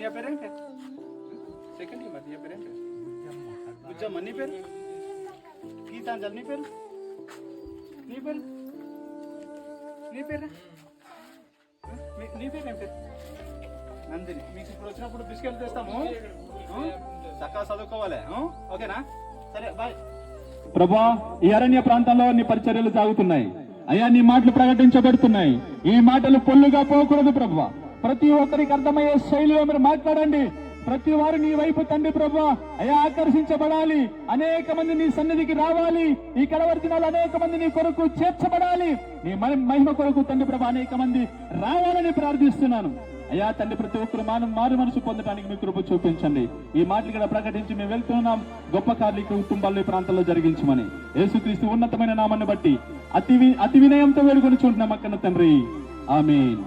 దియా పేరేంటి second year దియా పేరేంటి బుజ్జమ్మ నీ పేరు గీతాంజలి నీ పేరు నీ పేరు నీ పేరు నీ పేరు ఏం పేరు నందిని. మీకు ఇప్పుడు వచ్చినప్పుడు బిస్కెట్లు తెస్తాము, చక్కగా చదువుకోవాలి, ఓకేనా? సరే బాయ్. ప్రభా, ఈ అరణ్య ప్రాంతంలో నీ పరిచర్యలు సాగుతున్నాయి అయ్యా, నీ మాటలు ప్రకటించబడుతున్నాయి. ఈ మాటలు పొల్లుగా పోకూడదు ప్రభా. ప్రతి ఒక్కరికి అర్థమయ్యే శైలిలో మీరు మాట్లాడండి. ప్రతి వారు నీ వైపు తండ్రి ప్రభా అయ్యా ఆకర్షించబడాలి. అనేక మంది నీ సన్నిధికి రావాలి. ఈ కడవరి దినాలు అనేక మంది నీ కొరకు చేర్చబడాలి. నీ మహిమ కొరకు తండ్రి ప్రభా అనేక మంది రావాలని ప్రార్థిస్తున్నాను అయ్యా తండ్రి. ప్రతి ఒక్కరు మారు మనసు పొందడానికి మీ కృప చూపించండి. ఈ మాటలు కూడా ప్రకటించి మేము వెళ్తున్నాం. గొప్ప కార్మిక కుటుంబాల్లో ఈ ప్రాంతంలో జరిగించమని యేసుక్రీస్తు ఉన్నతమైన నామాన్ని బట్టి అతి వినయంతో వేడుకొని చూంటున్నాం అక్కన తండ్రి. ఆమేన్.